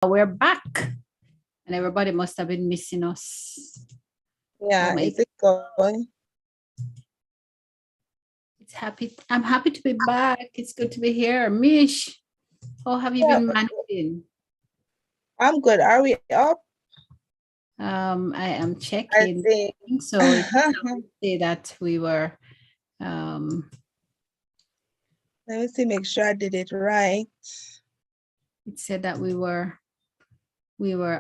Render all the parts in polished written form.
We're back, and everybody must have been missing us. Yeah, is it going? I'm happy to be back. It's good to be here. Mish, how have you been managing? I'm good. Are we up? I am checking. I think so. It say that we were. Let me see, make sure I did it right. It said that we were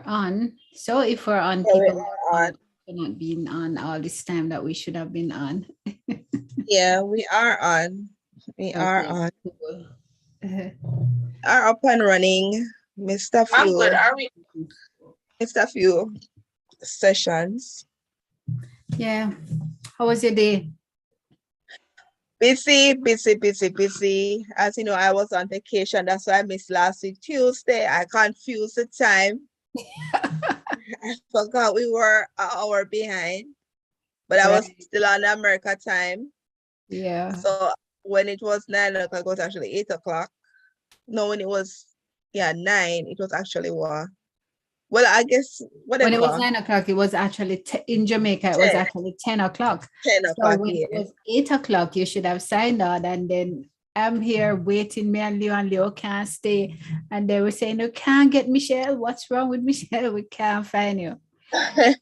on. So if we're on, Yeah, people are are not being on all this time that we should have been on. Yeah, we are on. We are on. Cool. Are up and running. Mr. Few. I'm good. Are we? Mr. Few sessions. Yeah. How was your day? Busy. As you know, I was on vacation. That's why I missed last week, Tuesday. I confused the time. I forgot we were an hour behind, but I was still on America time. Yeah. So when it was 9 o'clock, it was actually 8 o'clock. No, when it was 9, it was actually what? Well, I guess whatever. When it was 9 o'clock, it was actually in Jamaica. It was actually 10 o'clock. 10 o'clock. So when it was 8 o'clock, you should have signed on, and then I'm here waiting. Me and Leo can't stay, and they were saying, "You can't get Michelle. What's wrong with Michelle? We can't find you." So,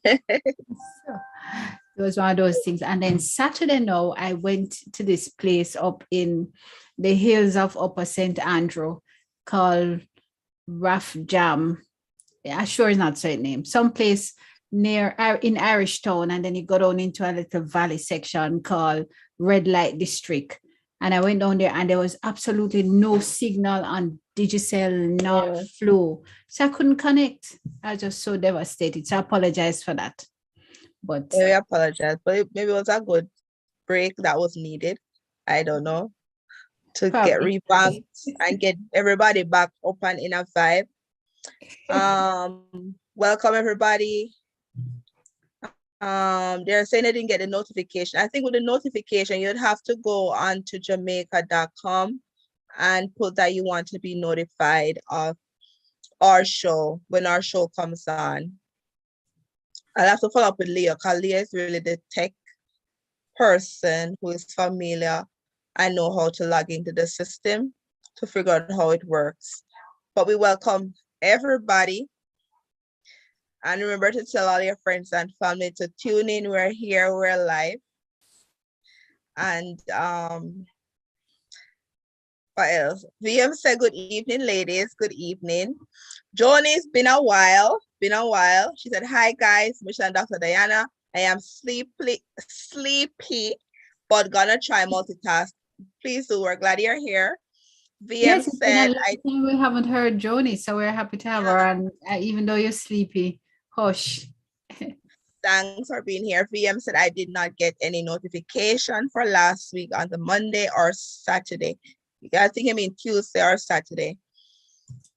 it was one of those things. And then Saturday now, I went to this place up in the hills of Upper St. Andrew called Rough Jam. I'm sure it's not certain name. Someplace near in Irish Town, and then you go down into a little valley section called Red Light District. And I went down there, and there was absolutely no signal on Digicel, not Flow. So I couldn't connect. I was just so devastated. So I apologize for that. But we apologize, but maybe it was a good break that was needed. I don't know, to get revamped and get everybody back up and in a vibe. Welcome everybody. They're saying they didn't get the notification. I think with the notification, you'd have to go on to jamaica.com and put that you want to be notified of our show when our show comes on. I'll have to follow up with Leah, because Leah is really the tech person who is familiar and know how to log into the system to figure out how it works. But we welcome everybody. And remember to tell all your friends and family to tune in. We're here, we're live. And what else? VM said good evening, ladies. Good evening. Joni's been a while. She said, hi guys, Michelle and Dr. Diana. I am sleepy, but gonna try multitask. Please do. We're glad you're here. VM said, we haven't heard Joni, so we're happy to have her. And even though you're sleepy, hush. Thanks for being here. VM said, I did not get any notification for last week on the Monday or Saturday. I think I mean Tuesday or Saturday.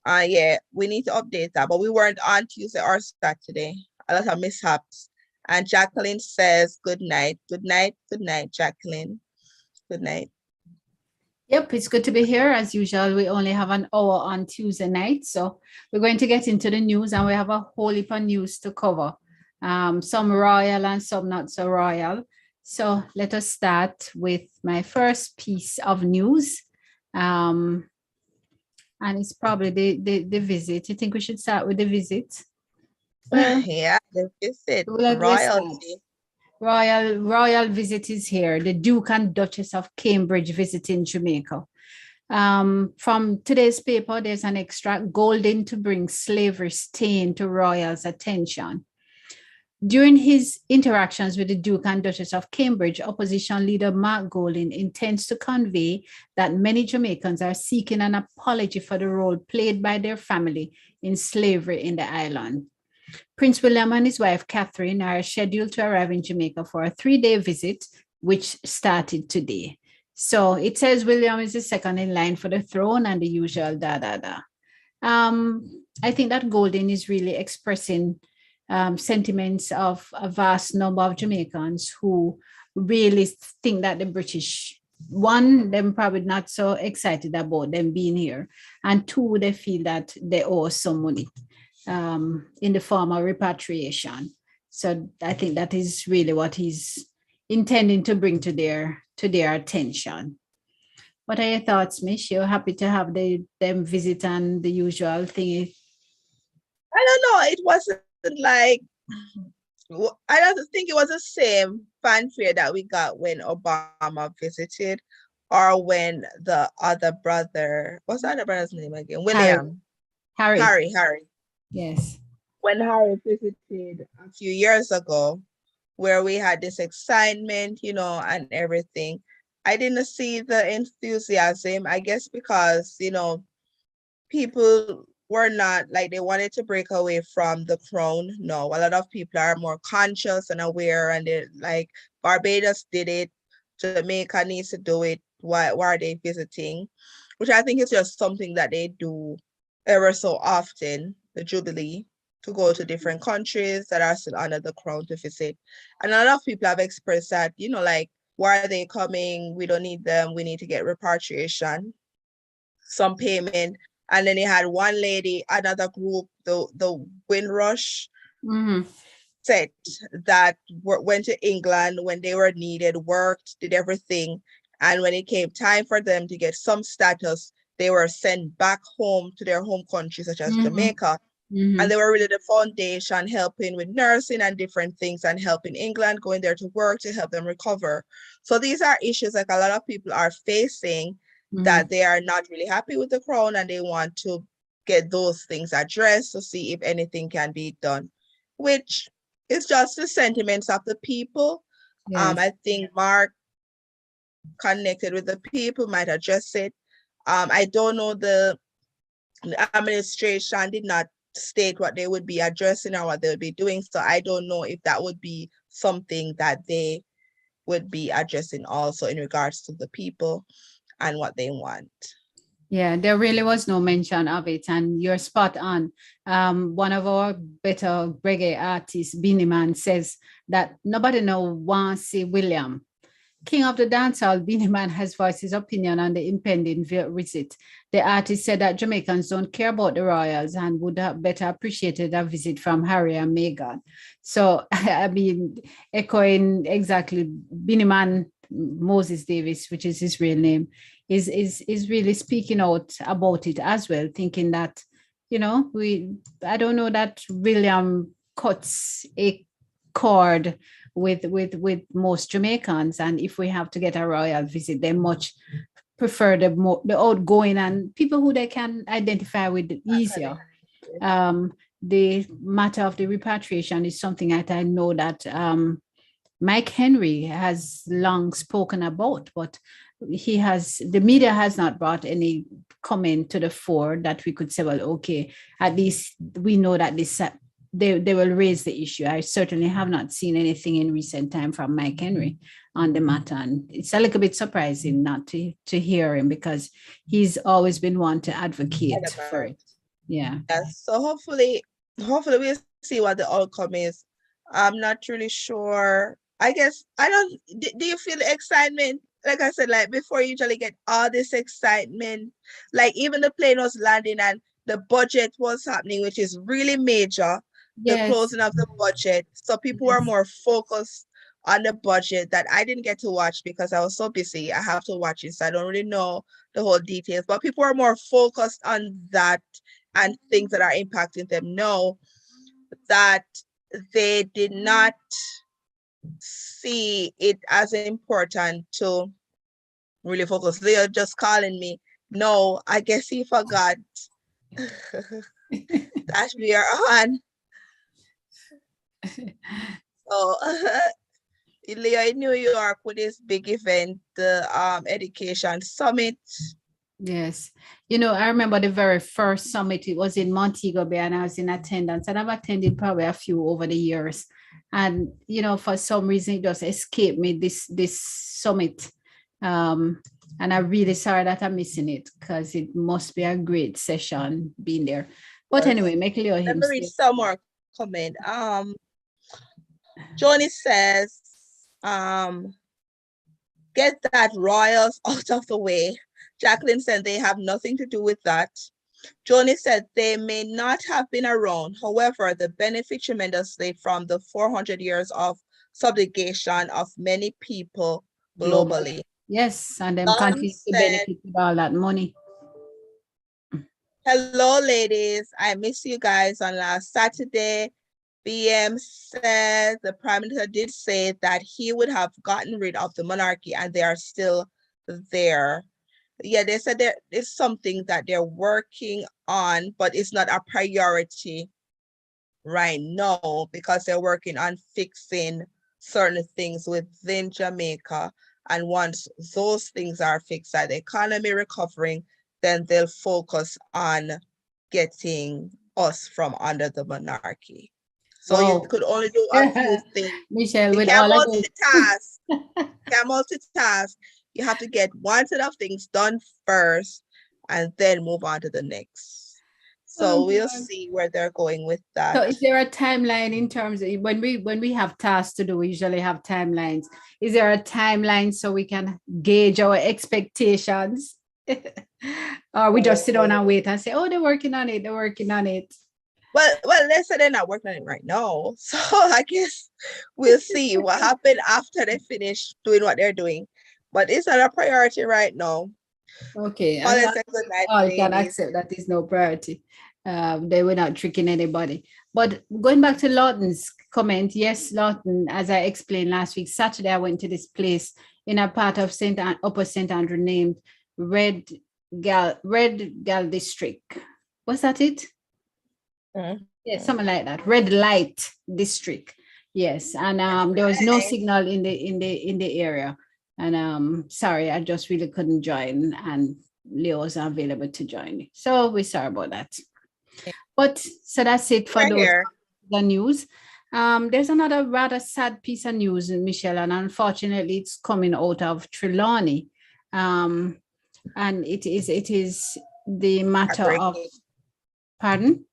Yeah, we need to update that, but we weren't on Tuesday or Saturday. A lot of mishaps. And Jacqueline says, good night. Good night, Jacqueline. Good night. Yep, it's good to be here. As usual, we only have an hour on Tuesday night. So we're going to get into the news, and we have a whole heap of news to cover. Some royal and some not so royal. So let us start with my first piece of news. And it's probably the visit. You think we should start with the visit? Yeah, the visit. Royalty. Royal visit is here. The Duke and Duchess of Cambridge visiting Jamaica. From today's paper, there's an extract, golden to bring slavery stain to royals' attention. During his interactions with the Duke and Duchess of Cambridge, opposition leader Mark Golding intends to convey that many Jamaicans are seeking an apology for the role played by their family in slavery in the island. Prince William and his wife Catherine are scheduled to arrive in Jamaica for a 3-day visit, which started today. So it says William is the second in line for the throne and the usual I think that Golding is really expressing sentiments of a vast number of Jamaicans who really think that the British, one, them probably not so excited about them being here, and two, they feel that they owe some money. in the form of repatriation. So I think that is really what he's intending to bring to their attention. What are your thoughts, Mish? You're happy to have them visit and the usual thingy? I don't know. It wasn't like, I don't think it was the same fanfare that we got when Obama visited, or when the other brother, what's the other brother's name again? Harry. William. Harry. Harry. Yes. When Harry visited a few years ago, where we had this excitement, and everything. I didn't see the enthusiasm, I guess, because, people were not like they wanted to break away from the crown. No, a lot of people are more conscious and aware, and they like Barbados did it, Jamaica needs to do it. Why are they visiting? Which I think is just something that they do ever so often, the Jubilee, to go to different countries that are still under the crown to visit. And a lot of people have expressed that, like, why are they coming? We don't need them. We need to get repatriation, some payment. And then you had one lady, another group, the Windrush set that went to England when they were needed, worked, did everything. And when it came time for them to get some status, they were sent back home to their home country, such as Jamaica. And they were really the foundation, helping with nursing and different things, and helping England, going there to work to help them recover. So these are issues like a lot of people are facing, that they are not really happy with the crown, and they want to get those things addressed to see if anything can be done, which is just the sentiments of the people. Yes. I think Mark connected with the people, might address it. I don't know, the administration did not state what they would be addressing or what they would be doing. So I don't know if that would be something that they would be addressing also in regards to the people and what they want. Yeah, there really was no mention of it, and you're spot on. One of our better reggae artists, Beanie Man, says that nobody wants to see William. King of the dancehall, Beanie Man has voiced his opinion on the impending visit. The artist said that Jamaicans don't care about the royals and would have better appreciated a visit from Harry and Meghan. So, I mean, echoing exactly Beanie Man Moses Davis, which is his real name, is really speaking out about it as well, thinking that, I don't know that William cuts a cord with most Jamaicans, and if we have to get a royal visit, they much prefer the outgoing and people who they can identify with easier. The matter of the repatriation is something that I know that Mike Henry has long spoken about, but the media has not brought any comment to the fore that we could say, well, okay, at least we know that they will raise the issue. I certainly have not seen anything in recent time from Mike Henry on the matter. And it's a little bit surprising not to hear him, because he's always been one to advocate for it. Yeah. So hopefully we'll see what the outcome is. I'm not really sure. I guess do you feel the excitement? Like I said, like before, you usually get all this excitement. Like even the plane was landing and the budget was happening, which is really major. The closing of the budget. So people were more focused on the budget, that I didn't get to watch because I was so busy. I have to watch it, so I don't really know the whole details. But people are more focused on that and things that are impacting them. Know that they did not see it as important to really focus. They are just calling me. No, I guess he forgot that we are on. So Leo in New York with this big event, the education summit. Yes. I remember the very first summit, it was in Montego Bay, and I was in attendance, and I've attended probably a few over the years. And, for some reason, it just escaped me, this summit. And I'm really sorry that I'm missing it, because it must be a great session being there. But anyway, make Leo him. Let me read some more comment. Johnny says, get that royals out of the way. Jacqueline said they have nothing to do with that. Joni said they may not have been around. However, they benefit tremendously from the 400 years of subjugation of many people Globally. globally. Yes, and them Don continue to said, benefit with all that money. hello, ladies. I miss you guys on last Saturday. BM said the Prime Minister did say that he would have gotten rid of the monarchy and they are still there. Yeah, they said there is something that they're working on, but it's not a priority right now because they're working on fixing certain things within Jamaica. And once those things are fixed, that the economy recovering, then they'll focus on getting us from under the monarchy. So you Wow. could only do a few things. Michelle, You with can't all of this. multitask. Can't multitask. You have to get one set of things done first and then move on to the next. So Oh, we'll God. see where they're going with So that. is there a timeline in terms of when we have tasks to do, we usually have timelines. Is there a timeline so we can gauge our expectations? Or we just sit down and wait and say, oh, they're working on it, they're working on it. Well, they said they're not working on it right now. So I guess we'll see what happened after they finish doing what they're doing. But it's not a priority right now. Okay. Colin said good night, I can ladies. accept that is no priority. They were not tricking anybody. But going back to Lawton's comment, yes, Lawton, as I explained last week, Saturday, I went to this place in a part of Upper St. Andrew named Red Gal District. Was that it? Yeah, something like that. Red Light District. Yes. And there was no signal in the area. And sorry, I just really couldn't join, and Leo was available to join me. So we're sorry about that. But so that's it for the news. There's another rather sad piece of news, Michelle, and unfortunately it's coming out of Trelawney. And it is the matter of, pardon?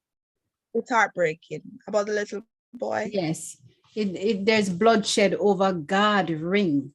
It's heartbreaking about the little boy. Yes, there's bloodshed over guard ring.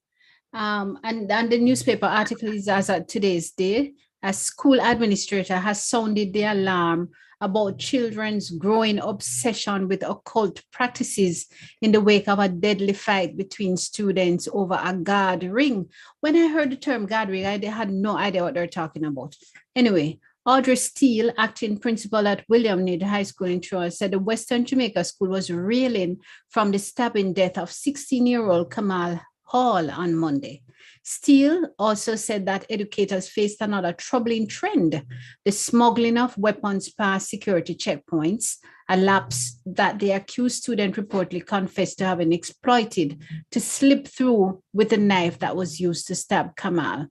And the newspaper article is as of today's day, a school administrator has sounded the alarm about children's growing obsession with occult practices in the wake of a deadly fight between students over a guard ring. When I heard the term guard ring, I had no idea what they're talking about. Anyway, Audrey Steele, acting principal at William Need High School in Troy, said the Western Jamaica School was reeling from the stabbing death of 16-year-old Kamal Hall on Monday. Steele also said that educators faced another troubling trend, the smuggling of weapons past security checkpoints, a lapse that the accused student reportedly confessed to having exploited to slip through with a knife that was used to stab Kamal.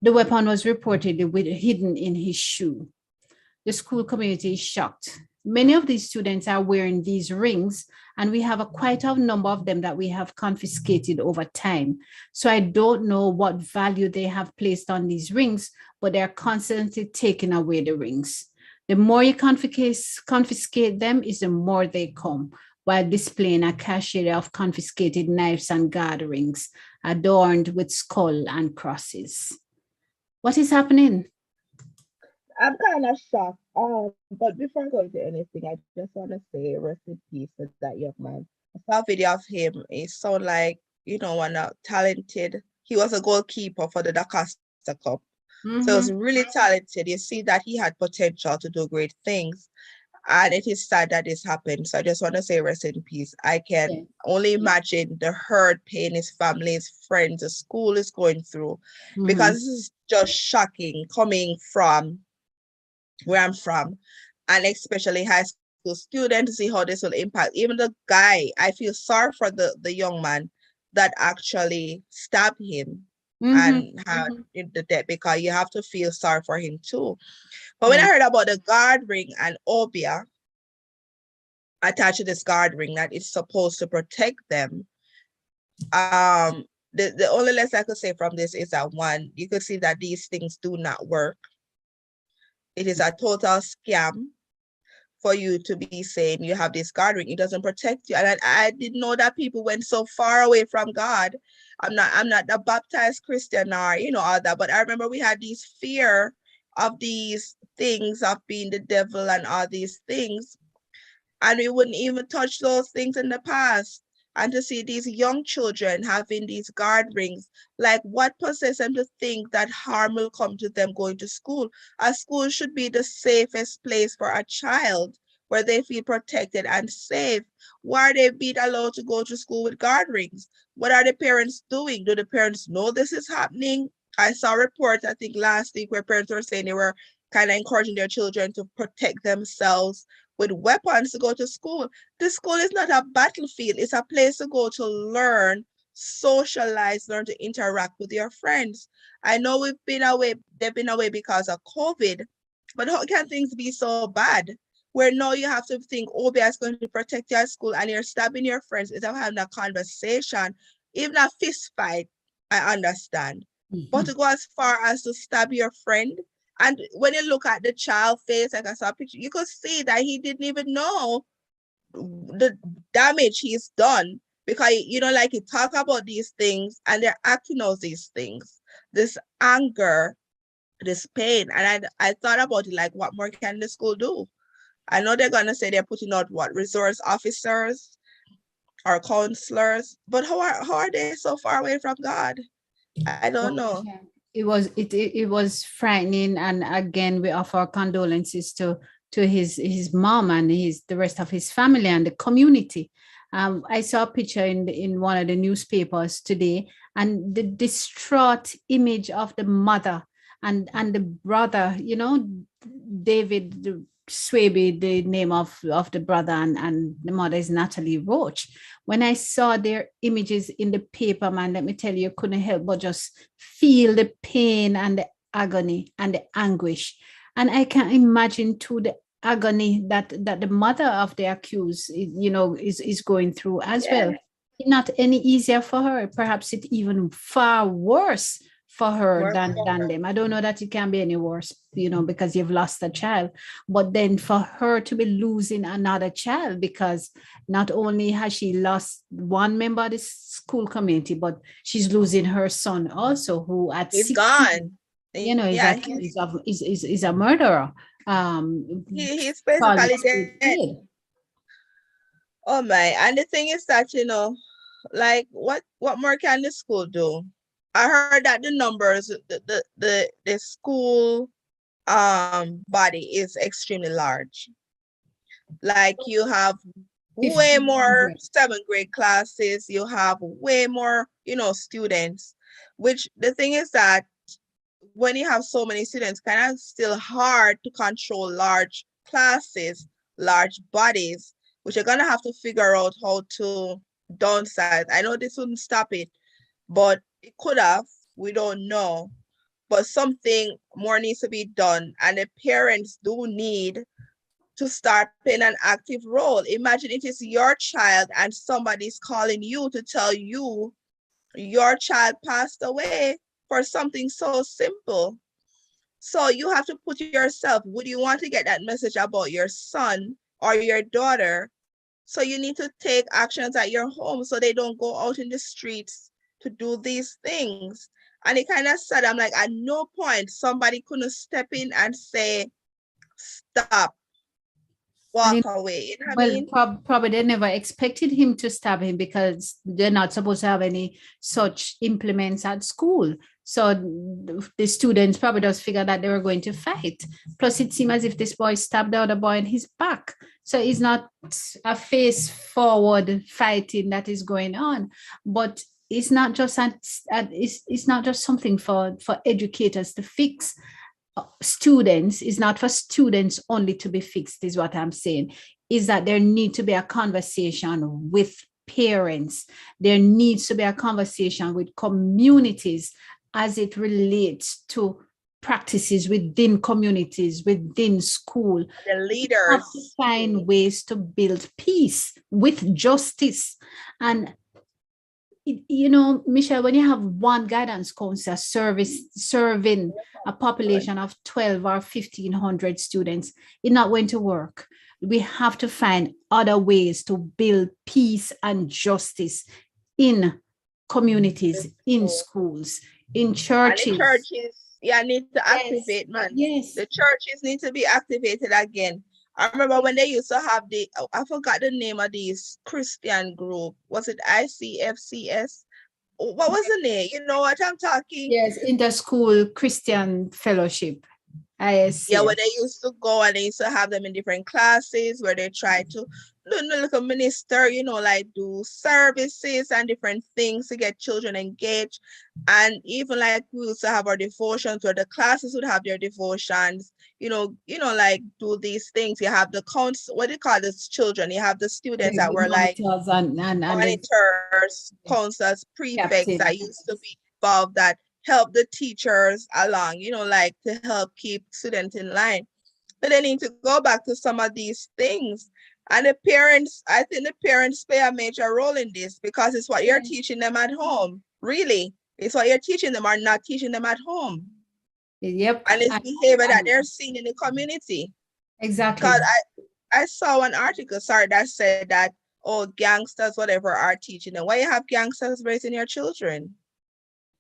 The weapon was reportedly hidden in his shoe. The school community is shocked. Many of these students are wearing these rings, and we have quite a number of them that we have confiscated over time. So I don't know what value they have placed on these rings, but they're constantly taking away the rings. The more you confiscate them, is the more they come, while displaying a cache of confiscated knives and guard rings adorned with skull and crosses. What is happening? I'm kind of shocked. But before I go into anything, I just want to say rest in peace to that young man. I saw a video of him. He sound like, one talented. He was a goalkeeper for the Dacosta Cup. So he was really talented. You see that he had potential to do great things. And it is sad that this happened. So I just want to say rest in peace. I can only imagine the hurt, pain his family, his friends, the school is going through. Because this is just shocking coming from where I'm from, and especially high school students, to see how this will impact. Even the guy, I feel sorry for the young man that actually stabbed him and had the death, because you have to feel sorry for him too. But when I heard about the guard ring and obia attached to this guard ring that is supposed to protect them, the only lesson I could say from this is that, one, you could see that these things do not work. It is a total scam for you to be saying you have this guard ring. It doesn't protect you. And I didn't know that people went so far away from God. I'm not a baptized Christian or, all that, but I remember we had this fear of these things of being the devil and all these things. And we wouldn't even touch those things in the past. And to see these young children having these gatherings, like what possesses them to think that harm will come to them going to school? A school should be the safest place for a child where they feel protected and safe. Why are they being allowed to go to school with gatherings? What are the parents doing? Do the parents know this is happening? I saw a report, I think last week, where parents were saying they were kind of encouraging their children to protect themselves with weapons to go to school. The school is not a battlefield. It's a place to go to learn, socialize, learn to interact with your friends. I know they've been away because of COVID, but how can things be so bad? Where now you have to think, oh, is going to protect your school and you're stabbing your friends instead of having a conversation, even a fist fight, I understand. But to go as far as to stab your friend, and when you look at the child face, like I saw a picture, you could see that he didn't even know the damage he's done, because, you know, like you talk about these things and they're acting out these things, this anger, this pain. And I thought about it, like, what more can the school do? I know they're gonna say they're putting out what, resource officers or counselors, but how are they so far away from God? I don't know. Yeah. It was frightening, and again we offer our condolences to his mom and the rest of his family and the community. I saw a picture in one of the newspapers today, and the distraught image of the mother and the brother, you know, David Swaby, the name of the brother, and the mother is Natalie Roach. When I saw their images in the paper, man, let me tell you, couldn't help but just feel the pain and the agony and the anguish. And I can imagine too the agony that the mother of the accused, you know, is going through as well. Not any easier for her. Perhaps it's even far worse for her than them. I don't know that it can be any worse, you know, because you've lost a child. But then for her to be losing another child, because not only has she lost one member of the school community, but she's losing her son also, who at he's 16, gone. you know, is a murderer. He's basically dead. Oh my! And the thing is that, you know, like, what more can the school do? I heard that the numbers, the school body is extremely large. Like, you have way more 7th grade classes, you have way more, you know, students, which the thing is that when you have so many students, kind of still hard to control large classes, large bodies, which you're gonna have to figure out how to downsize. I know this wouldn't stop it, but it could have. We don't know. But something more needs to be done, and the parents do need to start playing an active role. Imagine it is your child and somebody's calling you to tell you your child passed away for something so simple. So you have to put yourself, would you want to get that message about your son or your daughter? So you need to take actions at your home so they don't go out in the streets to do these things. And it kind of said, I'm like, at no point somebody couldn't step in and say, stop, walk away. You know what I mean? Probably they never expected him to stab him, because they're not supposed to have any such implements at school. So the students probably just figured that they were going to fight. Plus, it seemed as if this boy stabbed the other boy in his back. So it's not a face forward fighting that is going on, but it's not just it's not just something for educators to fix. Students is not for students only to be fixed, is what I'm saying. Is that there need to be a conversation with parents. There needs to be a conversation with communities as it relates to practices within communities, within school. The leaders have to find ways to build peace with justice. And you know, Michelle, when you have one guidance counselor serving a population of 12 or 1,500 students, it's not going to work. We have to find other ways to build peace and justice in communities, in schools, in churches. Yeah, need to Yes, activate, man. yes, The churches need to be activated again. I remember when they used to have I forgot the name of these Christian group. Was it ICFCS? What was the name? You know what I'm talking? yes, Interschool Christian Fellowship, Yeah, where ISCF. they used to go and they used to have them in different classes where they try to look a minister, like do services and different things to get children engaged. And even like we used to have our devotions where the classes would have their devotions, like do these things. You have the what do you call this children? You have the students that The were like monitors and the monitors, counselors, prefects captain. that used to be involved that help the teachers along, like to help keep students in line. But they need to go back to some of these things. And the parents, I think the parents play a major role in this because it's what you're teaching them at home. Really, it's what you're teaching them or not teaching them at home. Yep. And it's behavior that they're seeing in the community. Because Exactly. I saw an article, sorry, that said that, oh, gangsters, whatever, are teaching them. Why you have gangsters raising your children?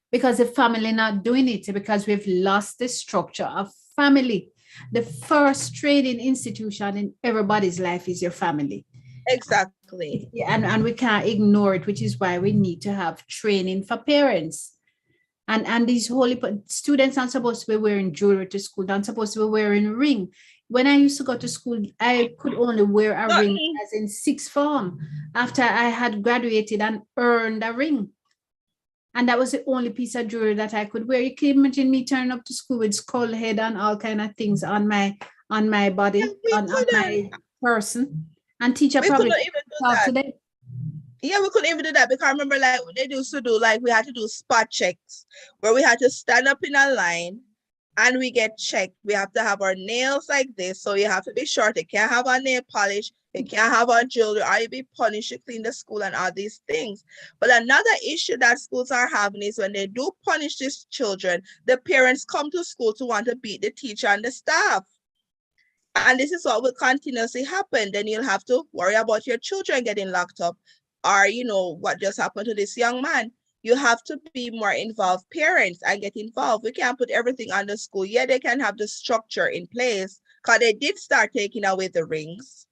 Because the family not doing it, because we've lost the structure of family. The first training institution in everybody's life is your family. Exactly. And we can't ignore it, which is why we need to have training for parents. And these holy students aren't supposed to be wearing jewelry to school, they're supposed to be wearing a ring. When I used to go to school, I could only wear a ring as in sixth form after I had graduated and earned a ring. And that was the only piece of jewelry that I could wear. You can imagine me turning up to school with skull head and all kind of things on my body, on my person. And teacher We probably couldn't even do talk that. to them. Yeah, we couldn't even do that because I remember like they used to do, like we had to do spot checks where we had to stand up in a line and we get checked. We have to have our nails like this. So you have to be short. You can't have a nail polish. You can't have a jewelry or you be punished to clean the school and all these things. But another issue that schools are having is when they do punish these children, the parents come to school to want to beat the teacher and the staff. And this is what will continuously happen. Then you'll have to worry about your children getting locked up or, what just happened to this young man. You have to be more involved parents and get involved. We can't put everything on the school. Yeah, they can have the structure in place because they did start taking away the rings.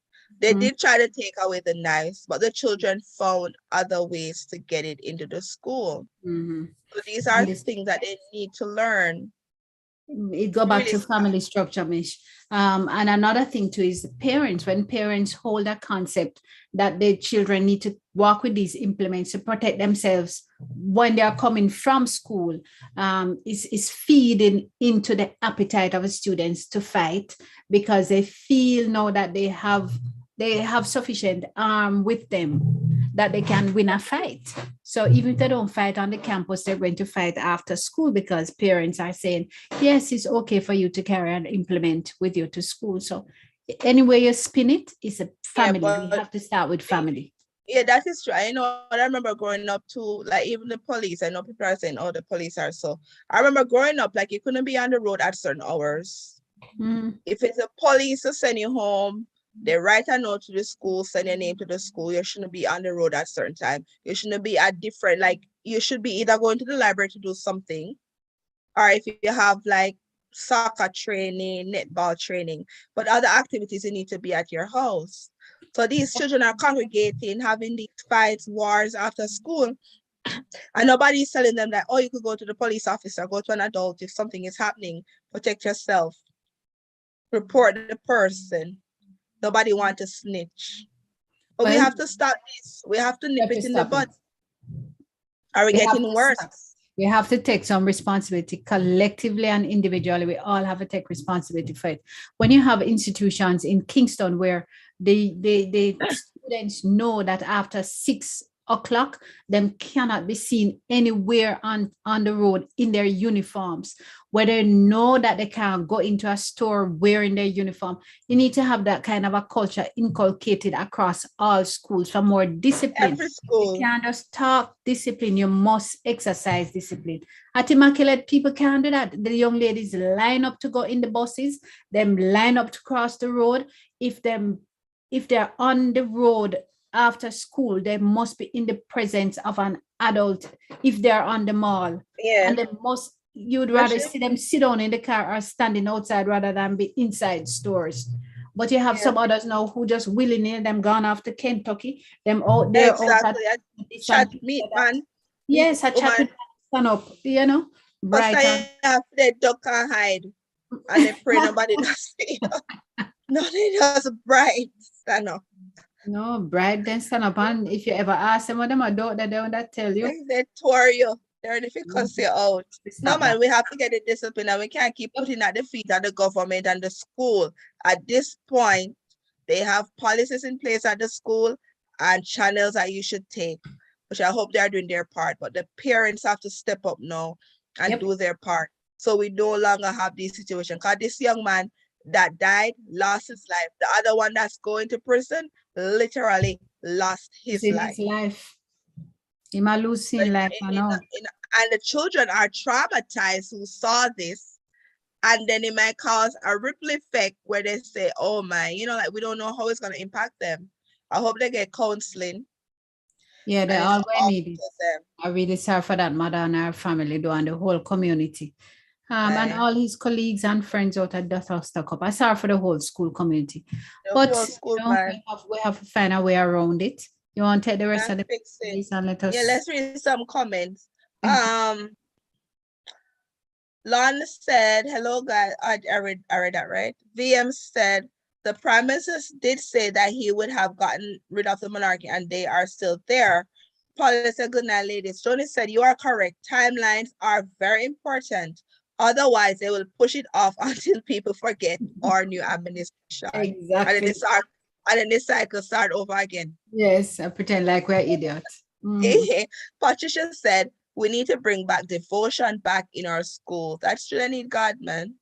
They did try to take away the knives, but the children found other ways to get it into the school. So these are things that they need to learn. It go back to family structure, Mish. And another thing too is parents. When parents hold a concept that their children need to walk with these implements to protect themselves when they are coming from school, is feeding into the appetite of the students to fight because they feel now that they have sufficient arm with them that they can win a fight. So even if they don't fight on the campus, they're going to fight after school because parents are saying, yes, it's okay for you to carry an implement with you to school. So anyway you spin it, it's a family. We have to start with family. Yeah, that is true. I remember growing up too, like even the police. I know people are saying, oh, the police are so. I remember growing up, like you couldn't be on the road at certain hours. If it's a police to send you home, they write a note to the school, send your name to the school. You shouldn't be on the road at certain time. You shouldn't be at different, like you should be either going to the library to do something, or if you have like soccer training, netball training, but other activities you need to be at your house. So these children are congregating, having these fights, wars after school, and nobody's telling them that, oh, you could go to the police officer, go to an adult if something is happening, protect yourself, report the person. Nobody wants to snitch. But we have to stop this. We have to nip it in the bud. Are we getting worse? We have to take some responsibility collectively and individually. We all have to take responsibility for it. When you have institutions in Kingston where the students know that after 6 o'clock, them cannot be seen anywhere on the road in their uniforms, where they know that they can't go into a store wearing their uniform. You need to have that kind of a culture inculcated across all schools for more discipline. Every school. You can't just talk discipline, you must exercise discipline. At Immaculate, people can't do that. The young ladies line up to go in the buses, them line up to cross the road. If they're on the road after school, they must be in the presence of an adult if they're on the mall. Yeah. And they must you'd rather see them sit down in the car or standing outside rather than be inside stores. But you have some others now who just willingly them gone off to Kentucky, them out there Exactly. out I chat meat man. yes, I chat with stand up, you know, bright and they duck and hide and they pray nobody does see you. Nobody does bright stand up. No, bright then stand up, and if you ever ask some of them adult that they will not tell you. They tour you. They're the cuss you out. No man, we have to get the discipline and we can't keep putting at the feet of the government and the school. At this point, they have policies in place at the school and channels that you should take, which I hope they're doing their part. But the parents have to step up now and do their part. So we no longer have this situation. Because this young man that died lost his life. The other one that's going to prison literally lost his life. He might lose his life, I know. And the children are traumatized who saw this. And then it might cause a ripple effect where they say, oh my, you know, like we don't know how it's going to impact them. I hope they get counseling. Yeah, they all going need it. I really sorry for that mother and her family, though, and the whole community. And all his colleagues and friends out at the stuck up. I sorry for the whole school community. But school, we have to find a way around it. You want to take the rest of the pictures and let us... Yeah, let's read some comments. Lon said, hello guys. I read that, right? VM said, the Prime Minister did say that he would have gotten rid of the monarchy and they are still there. Paula said, good night, ladies. Joni said, you are correct. Timelines are very important. Otherwise, they will push it off until people forget our new administration. Exactly. And then this cycle start over again. Yes, I pretend like we're idiots. Patricia said, we need to bring back devotion back in our schools. That's true. I need God, man.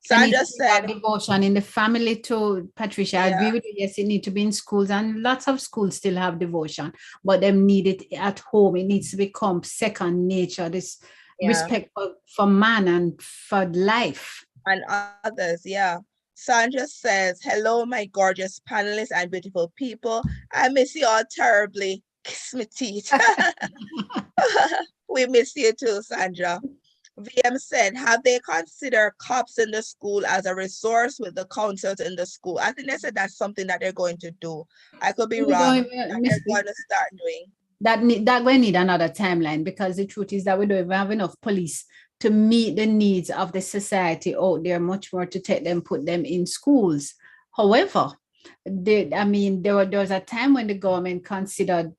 Sandra said devotion in the family too, Patricia. I agree with you. Yes, it needs to be in schools, and lots of schools still have devotion, but them need it at home. It needs to become second nature. This respect for man and for life. And others, Sandra says, hello, my gorgeous panelists and beautiful people. I miss you all terribly. Kiss me teeth. We miss you too, Sandra. VM said, have they considered cops in the school as a resource with the councils in the school? I think they said that's something that they're going to do. I could be wrong. They're going to start doing. That we need another timeline, because the truth is that we don't even have enough police to meet the needs of the society out there, much more to take them, put them in schools. However, there was a time when the government considered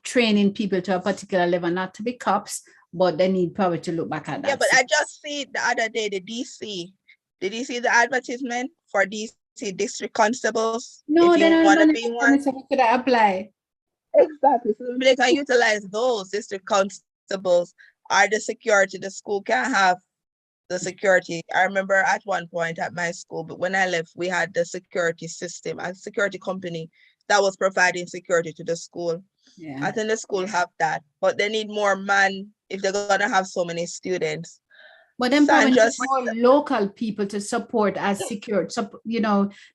training people to a particular level, not to be cops, but they need probably to look back at that. Yeah, but I just see the other day, the DC. Did you see the advertisement for DC district constables? No, if you want to be one, could I apply? Exactly. So they can utilize those district constables are the security. The school can have the security. I remember at one point at my school, but when I left, we had the security system, a security company that was providing security to the school. Yeah. I think the school have that, but they need more man if they're gonna have so many students. But then probably more local people to support as security. So,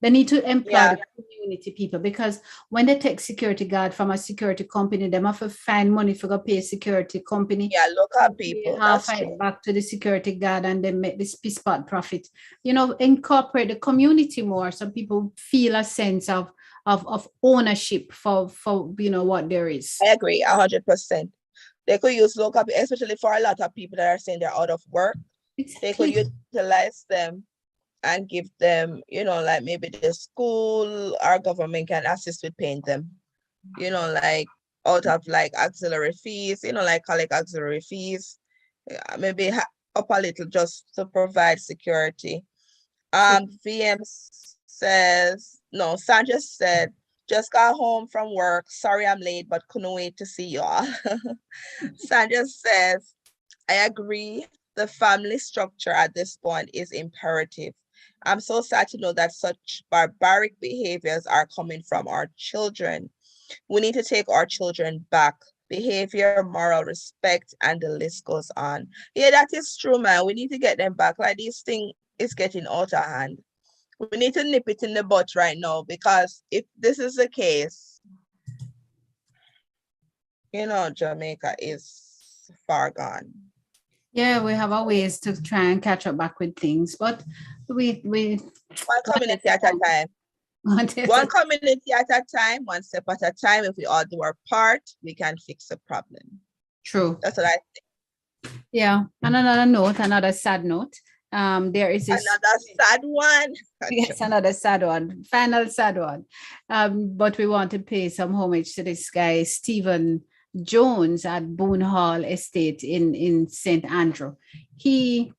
they need to employ the community people, because when they take security guard from a security company, they have to find money for go pay security company. Yeah, local people. Half it back to the security guard and then make this spot profit. Incorporate the community more so people feel a sense of ownership for what there is. I agree 100%. They could use local, especially for a lot of people that are saying they're out of work. Exactly. They could utilize them and give them, like maybe the school or government can assist with paying them, like out of like auxiliary fees, like collect auxiliary fees, maybe up a little just to provide security. VM says, no, Sandra said, just got home from work. Sorry I'm late, but couldn't wait to see y'all. Sandra says, I agree. The family structure at this point is imperative. I'm so sad to know that such barbaric behaviors are coming from our children. We need to take our children back. Behavior, moral respect, and the list goes on. Yeah, that is true, man. We need to get them back. Like, this thing is getting out of hand. We need to nip it in the butt right now, because if this is the case, Jamaica is far gone. Yeah, we have our ways to try and catch up back with things, but we One community at a time. One community at a time, one step at a time. If we all do our part, we can fix the problem. True. That's what I think. Yeah. And another note, another sad note. There is this Another sad one. yes, another sad one, final sad one. But we want to pay some homage to this guy, Stephen Jones at Boone Hall Estate in St. Andrew. He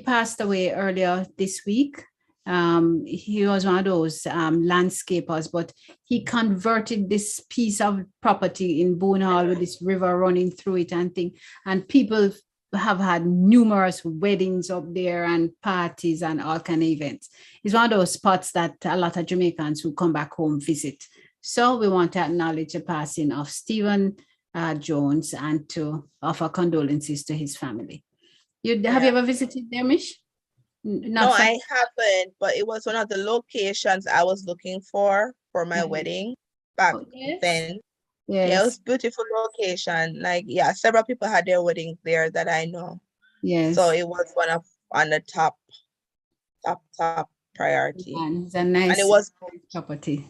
passed away earlier this week. He was one of those landscapers, but he converted this piece of property in Boone Hall with this river running through it and thing. And people have had numerous weddings up there and parties and all kind of events. It's one of those spots that a lot of Jamaicans who come back home visit. So we want to acknowledge the passing of Stephen Jones and to offer condolences to his family. Have you ever visited there, Mish? No, I haven't, but it was one of the locations I was looking for my wedding back then. Yes. Yeah, it was beautiful location. Like, yeah, several people had their weddings there that I know. Yes. So it was on the top priority. And it's a nice and it was property.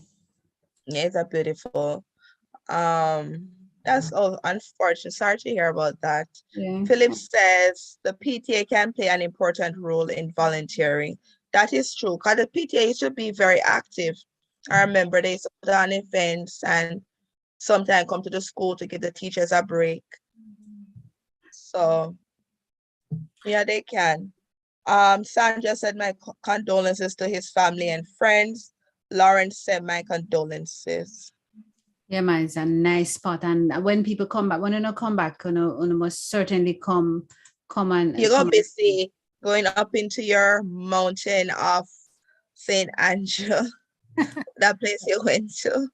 Yeah, it's a beautiful. That's all unfortunate. Sorry to hear about that. Yeah. Philip says the PTA can play an important role in volunteering. That is true, because the PTA used to be very active. I remember they used to put on events and sometimes come to the school to give the teachers a break. So yeah, they can. Sandra said my condolences to his family and friends. Lawrence said my condolences. Yeah, man, it's a nice spot. And when people come back, when you come back, you must certainly come and you're gonna be see going up into your mountain of St. Andrew, that place you went to.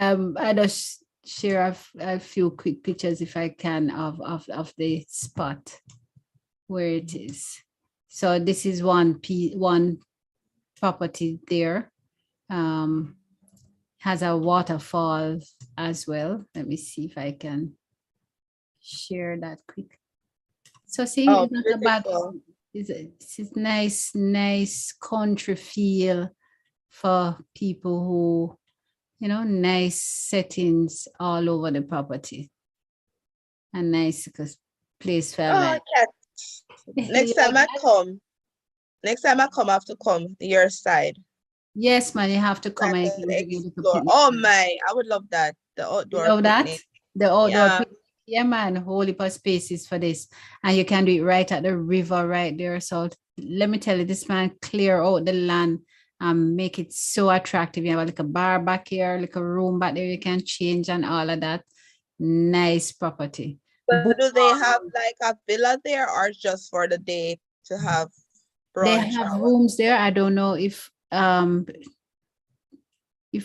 I just share a few quick pictures if I can of the spot where it is. So this is one property there. Has a waterfall as well. Let me see if I can share that quick. So see, it's not a bad, it's nice country feel for people who, nice settings all over the property. A nice place for life. Next time I come, I have to come your side. Yes, man, you have to come and explore. Oh my, I would love that. The outdoor picnic. That? The outdoor picnic. Yeah, man, holy spaces for this. And you can do it right at the river right there. So let me tell you, this man clear out the land and make it so attractive. You have like a bar back here, like a room back there you can change and all of that. Nice property. But do they have like a villa there or just for the day to have brunch? They have rooms there. I don't know if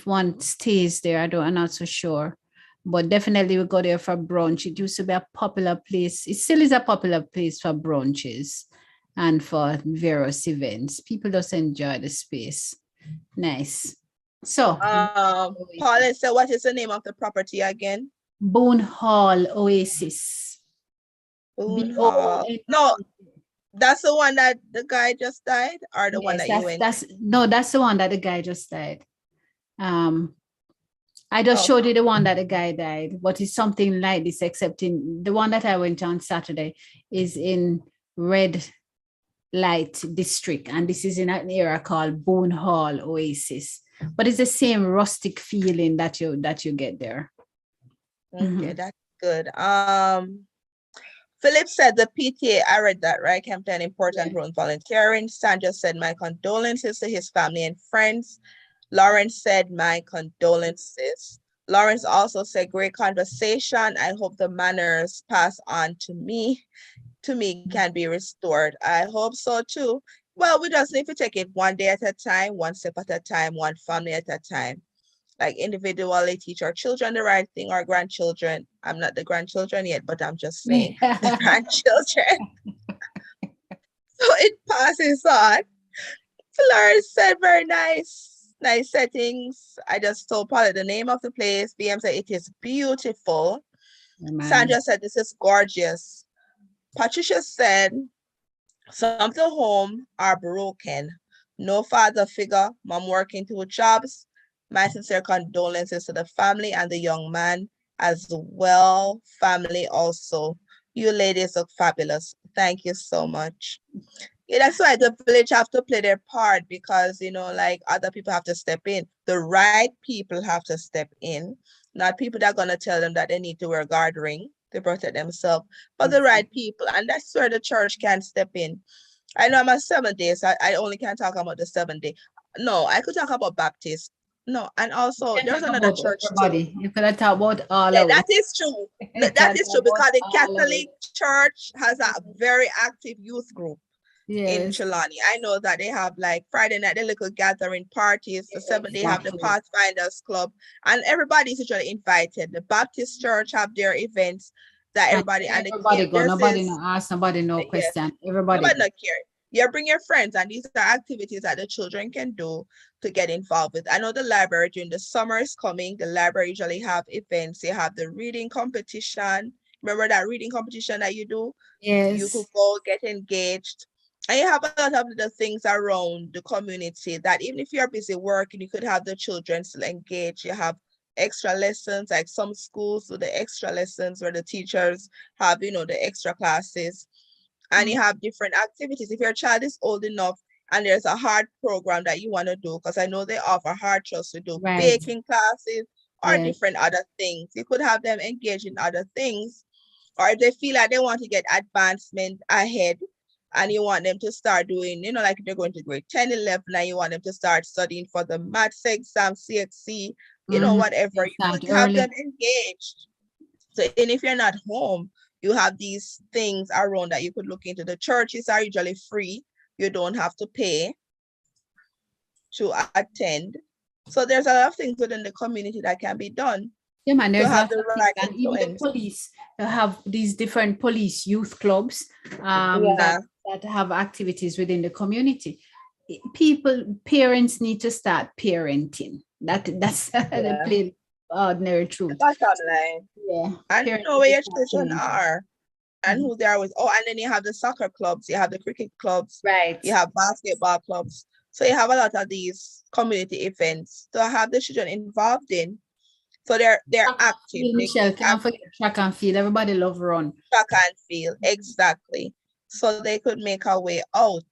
one stays there. I'm not so sure. But definitely we go there for brunch. It used to be a popular place. It still is a popular place for brunches and for various events. People just enjoy the space. Nice. So, Paula, so what is the name of the property again? Boone Hall Oasis. Boone Hall. No, that's the one that the guy just died, or the one that you went? That's the one that the guy just died. I just showed you the one that the guy died, but it's something like this, except in the one that I went on Saturday is in Red Light District, and this is in an area called Boone Hall Oasis. But it's the same rustic feeling that you get there. Okay, that's good. Philip said the PTA, I read that, right? Can play an important role in volunteering. Sandra said my condolences to his family and friends. Lawrence said my condolences. Lawrence also said great conversation. I hope the manners passed on to me can be restored. I hope so too. Well, we just need to take it one day at a time, one step at a time, one family at a time. Like individually teach our children the right thing, our grandchildren. I'm not the grandchildren yet, but I'm just saying the grandchildren. So it passes on. Flores said very nice settings. I just told Paula the name of the place. BM said it is beautiful. Sandra said this is gorgeous. Patricia said, some of the home are broken. No father figure, mom working 2 jobs. My sincere condolences to the family and the young man as well. Family also. You ladies look fabulous. Thank you so much. Yeah, that's why the village have to play their part because, like other people have to step in. The right people have to step in, not people that are going to tell them that they need to wear a guard ring to protect themselves, but the right people. And that's where the church can step in. I know I'm a 7 day, so I only can talk about the 7 day. No, I could talk about Baptist. No, and also You can there's talk another about church too. everybody. You could have talked about all Yeah, of that it. is true. You That can is talk true about because the all of Catholic it. Church has a very active youth group in Yes. Trelawney. I know that they have like Friday night, the little gathering parties. The 7 day have the Exactly. Pathfinders Club, and everybody's usually invited. The Baptist Church have their events that And everybody and the everybody go. this Nobody is no ask. Nobody no yeah, question. Everybody nobody go. not care. You bring your friends, and these are activities that the children can do to get involved with. I know the library during the summer is coming. The library usually have events. They have the reading competition. Remember that reading competition that you do? You could Yes. go get engaged. And you have a lot of the things around the community that even if you're busy working, you could have the children still engaged. You have extra lessons, like some schools do the extra lessons where the teachers have, the extra classes. And you have different activities. If your child is old enough and there's a hard program that you want to do, because I know they offer hard trust to do Right. baking classes or Yes. different other things. You could have them engage in other things, or if they feel like they want to get advancement ahead and you want them to start doing, like they're going to grade 10, 11, and you want them to start studying for the maths exam, CXC, whatever, Yes, you start could have them early. engaged. So, and if you're not home, you have these things around that you could look into. The churches are usually free. You don't have to pay to attend. So there's a lot of things within the community that can be done Yeah, man, to there's have lots the of things. right And even the influence. police have these different police youth clubs Yeah. that have activities within the community. Parents need to start parenting. That's the Yeah. plain ordinary truth. Bottom line. Yeah, And parents know need where to your start children parenting. are and who they are with. Oh, and then you have the soccer clubs, you have the cricket clubs, Right. you have basketball clubs. So you have a lot of these community events to have the children involved in. So they're active. They Michelle, keep can't forget track and field. Everybody love run. track and field. Exactly. So they could make a way out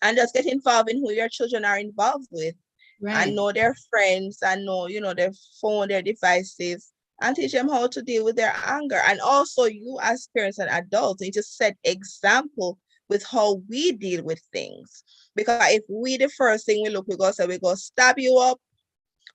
and just get involved in who your children are involved with and Right. know their friends and know, their phone, their devices, and teach them how to deal with their anger. And also you as parents and adults need to set example with how we deal with things. Because if we the first thing we go say we go stab you up,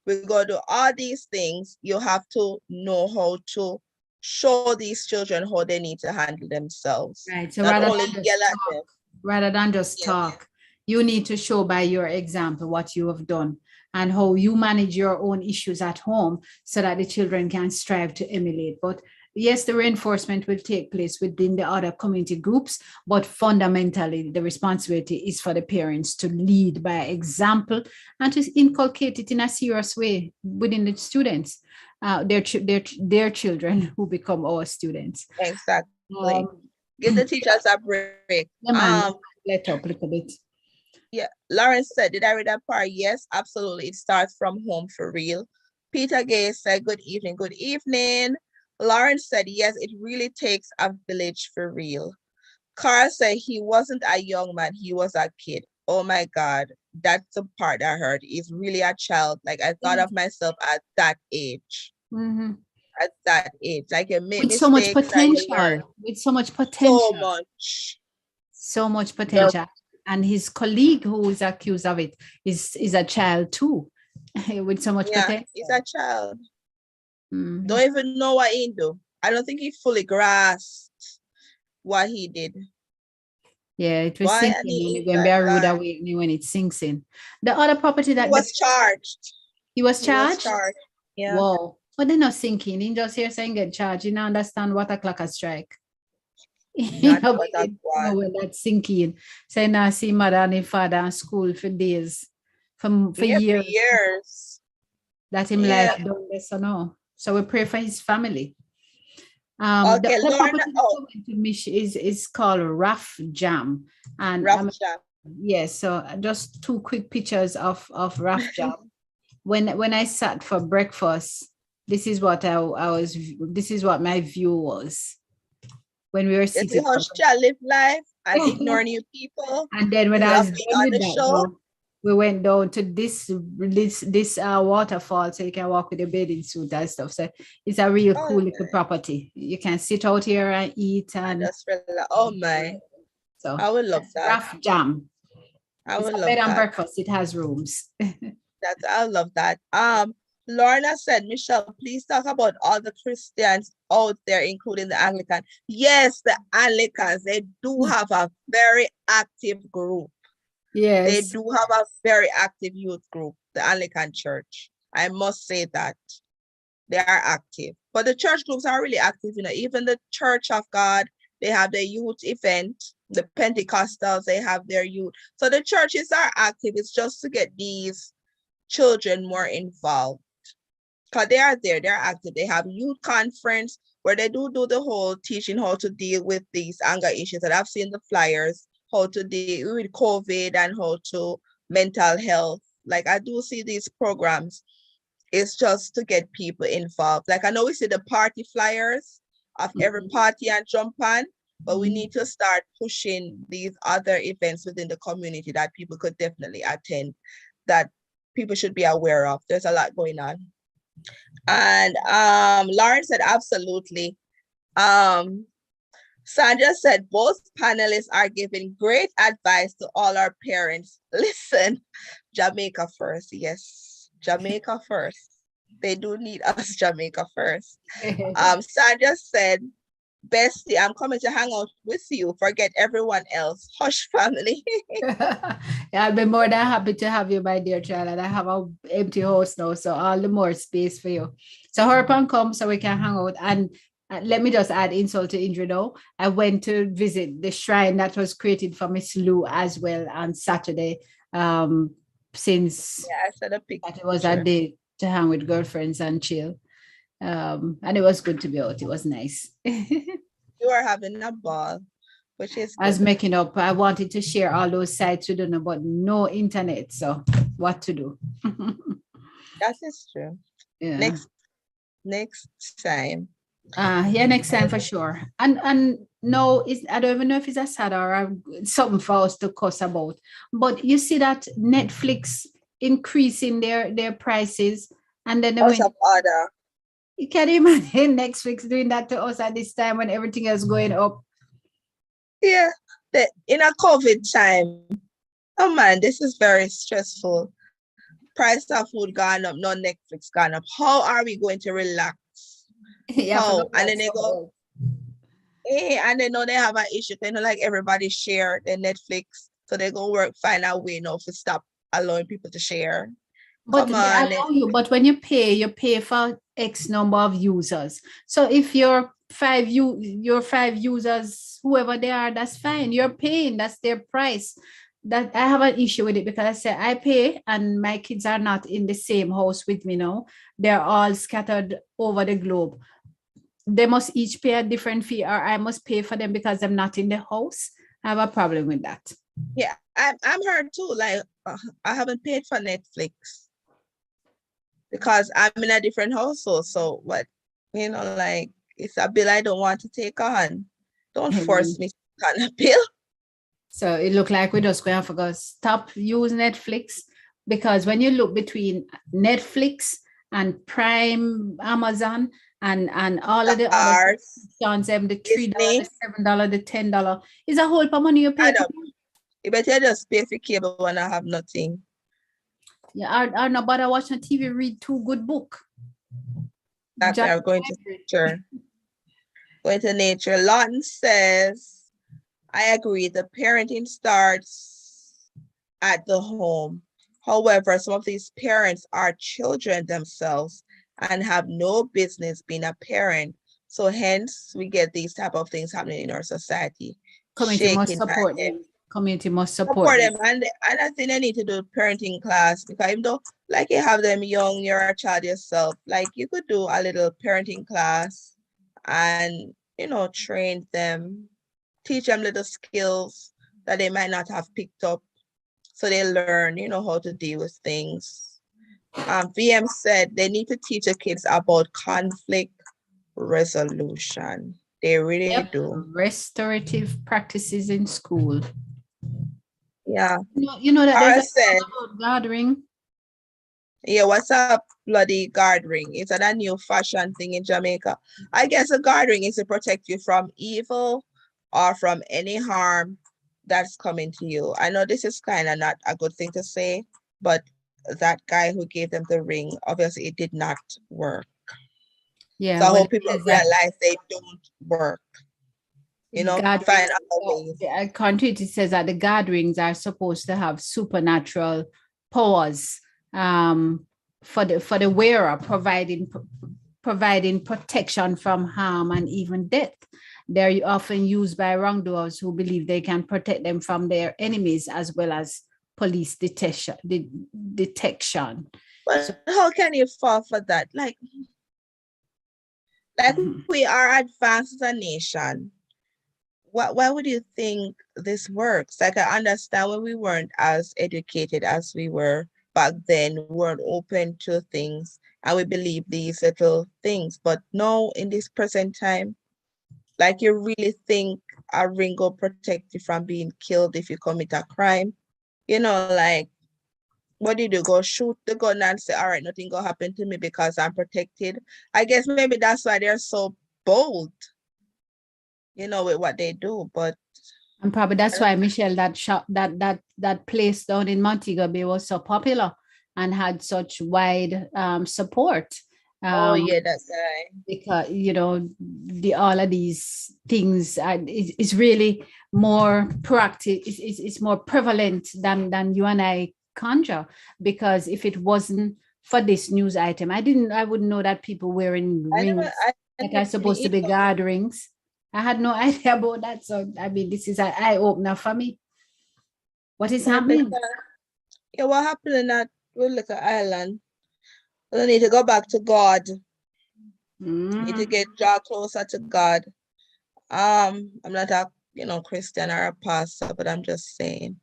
we go do all these things, you have to know how to show these children how they need to handle themselves. Right. So Not only yell at them. rather than just Yes, talk, you need to show by your example what you have done and how you manage your own issues at home so that the children can strive to emulate. But yes, the reinforcement will take place within the other community groups, but fundamentally, the responsibility is for the parents to lead by example and to inculcate it in a serious way within the students, their children who become our students. exactly. Um, Give the teachers a break. yeah, man, let up a little bit. Yeah, Lawrence said, did I read that part? Yes, absolutely. It starts from home for real. Peter Gay said, good evening, good evening. Lawrence said, yes, it really takes a village for real. Carl said he wasn't a young man, he was a kid. Oh my God, that's the part I heard. He's really a child. Like I thought of myself at that age. At that age, like you make With so much mistakes and you learn potential, with so much so potential, much. so much Just, potential. And his colleague who is accused of it is a child too, with so much yeah, potential. he's a child. Don't even know what he do. I don't think he fully grasped what he did. Yeah, it was Why sinking in when Barry would awaken when it sinks in. The other property he that was charged. he was He was charged. charged. Yeah. Whoa, but they're not sinking. In just here saying get charged. You don't understand what a clock a strike. You Not know, what I want. when that's sinking. Say now see mother and father in school for days, for Yeah, years. for years. That him Yeah. life done this or no. So we pray for his family. The Okay, other Lorna. property that Oh, we went to Mish is called Rough Jam. And rough job. yes, so just two quick pictures of Rough Jam. When I sat for breakfast, this is what this is what my view was when we were You see sitting. how she live life and ignore new people And then when I instead was of being done on with the that, show. though, we went down to this waterfall, so you can walk with a bathing suit and stuff. So it's a real Oh, cool little property. You can sit out here and eat, I and just realized, oh my, so I would love that's that. Rough Jam. I It's would a love bed and that. breakfast. It has rooms. I love that. Lorna said, Michelle, please talk about all the Christians out there, including the Anglican. Yes, the Anglicans, they do have a very active group. They Yes. do have a very active youth group, the Anglican Church. I must say that they are active. But the church groups are really active, you know, even the Church of God, they have their youth event. The Pentecostals, they have their youth. So the churches are active. It's just to get these children more involved. Because they are there, they're active. They have youth conference where they do the whole teaching how to deal with these anger issues. And I've seen the flyers, how to deal with COVID and how to mental health. Like I do see these programs. It's just to get people involved. Like I know we see the party flyers of every party and jump on, but we need to start pushing these other events within the community that people could definitely attend, that people should be aware of. There's a lot going on. And Lauren said, absolutely. Sandra said, both panelists are giving great advice to all our parents. Listen, Jamaica first. Yes, Jamaica first. They do need us, Jamaica first. Sandra said, Bestie, I'm coming to hang out with you. Forget everyone else. Hush, family. Yeah, I'll be more than happy to have you, my dear child. And I have an empty house now, so all the more space for you. So hurry up and come so we can hang out. And let me just add insult to injury now. I went to visit the shrine that was created for Miss Lou as well on Saturday. Since I said a picture. that it was a day to hang with girlfriends and chill. And it was good to be out. It was nice. You are having a ball, which is I was making up. I wanted to share all those sites with them, but no internet. So what to do? That is true. Yeah. Next time. Yeah, next time for sure. And no, I don't even know if it's a sad or something for us to cuss about. But you see that Netflix increasing their prices, and then they went. Order. You can't imagine Netflix doing that to us at this time when everything is going up. Yeah, in a COVID time. Oh man, this is very stressful. Price of food gone up, no Netflix gone up. How are we going to relax? How? And then they go, hey, and they know they have an issue. They know like everybody share their Netflix. So they go work, find a way now to stop allowing people to share. But they allow you, but when you pay for X number of users. So if your five users, whoever they are, that's fine. You're paying, that's their price. That I have an issue with it because I say I pay and my kids are not in the same house with me now. They're all scattered over the globe. They must each pay a different fee, or I must pay for them because I'm not in the house. I have a problem with that. Yeah, I'm hurt too. Like I haven't paid for Netflix because I'm in a different household. So what, like it's a bill I don't want to take on. Don't force me to take on a bill. So it looked like we're just going to have to stop using Netflix, because when you look between Netflix and Prime, Amazon, and all of the other subscriptions, the $3, the $7, the $10, is a whole lot of money you pay. You better just pay for cable when I have nothing. Yeah, are not bother watching TV, read 2 good book. That we are going to nature. Going to nature. Lawton says, I agree, the parenting starts at the home. However, some of these parents are children themselves and have no business being a parent. So hence we get these type of things happening in our society. Community must support them. Community must support them. And I think they need to do parenting class, because even though like you have them young, you're a child yourself, like you could do a little parenting class and, train them, teach them little skills that they might not have picked up. So they learn, how to deal with things. VM said they need to teach the kids about conflict resolution. They really Yep. do. Restorative practices in school. Yeah. You know that there's Cara a said, about gathering. yeah, what's up, bloody guard ring? Is that a new fashion thing in Jamaica? I guess a guard ring is to protect you from evil or from any harm that's coming to you. I know this is kind of not a good thing to say, but that guy who gave them the ring, obviously it did not work. Yeah, So I well, hope people realize they don't work. Find other ways. Contrary says that the gatherings are supposed to have supernatural powers for the wearer, providing protection from harm and even death. They're often used by wrongdoers who believe they can protect them from their enemies as well as police detection. But how can you fall for that? Like we are advanced as a nation. Why would you think this works? Like I understand when we weren't as educated as we were back then, we weren't open to things and we believe these little things. But now in this present time, like you really think a ring will protect you from being killed if you commit a crime? Like what do you do? Go shoot the gun and say, all right, nothing gonna happen to me because I'm protected. I guess maybe that's why they're so bold, with what they do. But and probably that's why Michelle, that shop, that place down in Montego Bay was so popular and had such wide support. oh yeah, that guy. Because all of these things is really more proactive. It's more prevalent than you and I conjure. Because if it wasn't for this news item, I wouldn't know that people wearing rings that are supposed to be gatherings. I had no idea about that. So I mean, this is an eye opener for me. What is happening? Yeah, what happened in that little island? We need to go back to God. Need to draw closer to God. I'm not a Christian or a pastor, but I'm just saying.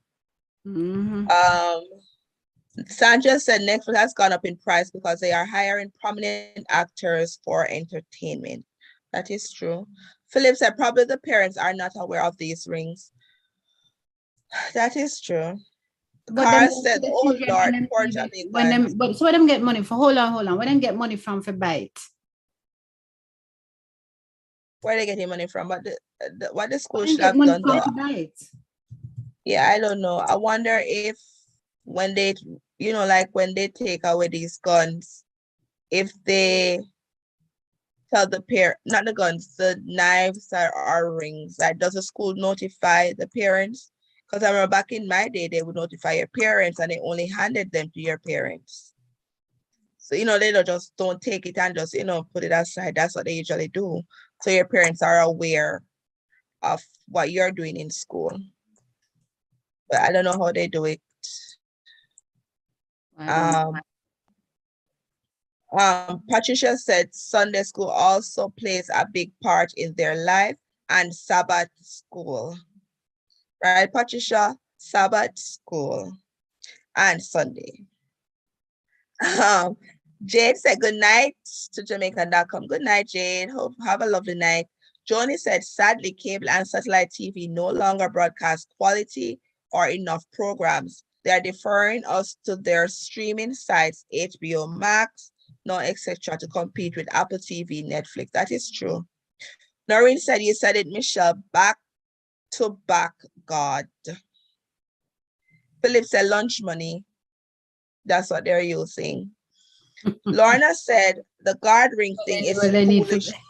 Sandra said Netflix has gone up in price because they are hiring prominent actors for entertainment. That is true. Philip said probably the parents are not aware of these rings. That is true. But Carl said, oh Lord, poor Jamaican. But so them get money for hold on. Where them get money from for buy it? Where they getting money from? But what the school should have done though. Yeah, I don't know. I wonder if when they, like when they take away these guns, if they tell the parent, not the guns, the knives or rings, like does the school notify the parents? Because I remember back in my day, they would notify your parents and they only handed them to your parents. So, they don't take it and just, put it aside. That's what they usually do. So your parents are aware of what you're doing in school. But I don't know how they do it. Patricia said Sunday school also plays a big part in their life and Sabbath school. Right, Patricia? Sabbath school and Sunday. Jade said good night to Jamaican.com. Good night, Jade. Hope have a lovely night. Joni said, sadly, cable and satellite TV no longer broadcast quality or enough programs. They are deferring us to their streaming sites, HBO Max, etc., to compete with Apple TV, Netflix. That is true. Noreen said, you said it, Michelle, back to back God. Philip said, lunch money. That's what they're using. Lorna said the guard ring thing is foolish.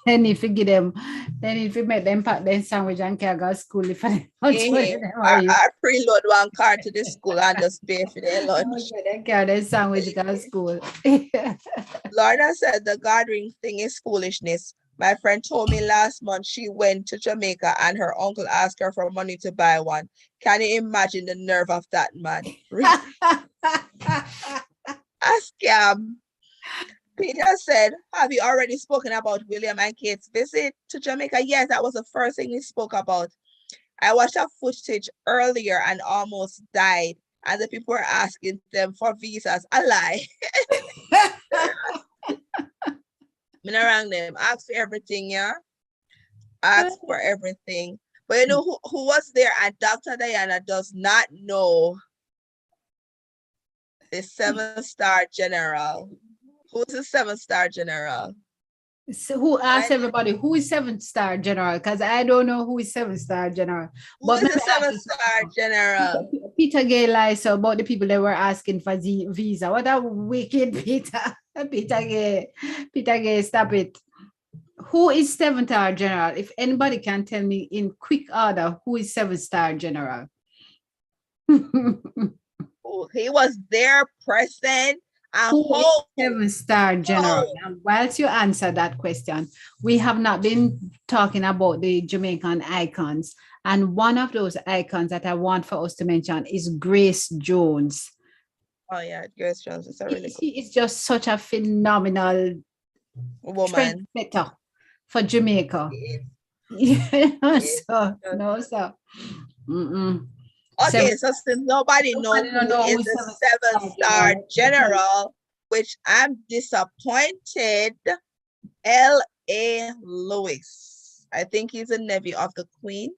They need to give them, they need to make them pack their sandwich and carry go to school if I I preload one card to the school and just pay for their lunch. They carry their sandwich go to school. Lorna said the guard ring thing is foolishness. My friend told me last month she went to Jamaica and her uncle asked her for money to buy one. Can you imagine the nerve of that man? A scam. Peter said, have you already spoken about William and Kate's visit to Jamaica? Yes, that was the first thing we spoke about. I watched a footage earlier and almost died. And the people were asking them for visas. A lie. I'm not wrong them. Ask for everything, yeah? Ask for everything. But you know who was there? And Dr. Diana does not know the 7-star general. Who's the 7-star general? So who asked everybody who is 7-star general? Because I don't know who is 7-star general. Who is the 7-star general? Peter Gay lies about the people that were asking for the visa. What a wicked Peter. Peter Gay, stop it. Who is 7-star general? If anybody can tell me in quick order, who is 7-star general? He was there present. Who is 7-star general? And whilst you answer that question, we have not been talking about the Jamaican icons. And one of those icons that I want for us to mention is Grace Jones. Oh yeah, Grace Jones is a really She is just such a phenomenal woman for Jamaica. No, sir. Okay, so since nobody knows who is the 7-star general, which I'm disappointed, L.A. Lewis. I think he's a nephew of the Queen.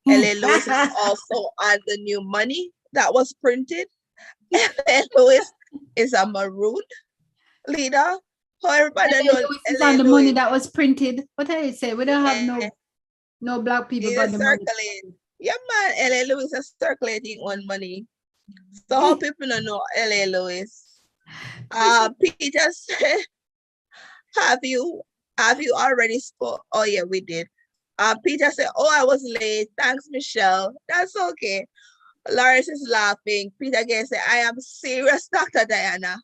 L.A. Lewis is also on the new money that was printed. L.A. Lewis is a maroon leader. So everybody knows Lewis is on the money that was printed. What I say? We don't have no black people on the money. Yeah, man, L.A. Lewis is circulating on money. So how people don't know L.A. Lewis? Peter said, have you already spoke? Oh yeah, we did. Peter said, oh, I was late. Thanks, Michelle. That's okay. Lawrence is laughing. Peter again said, I am serious, Dr. Diana.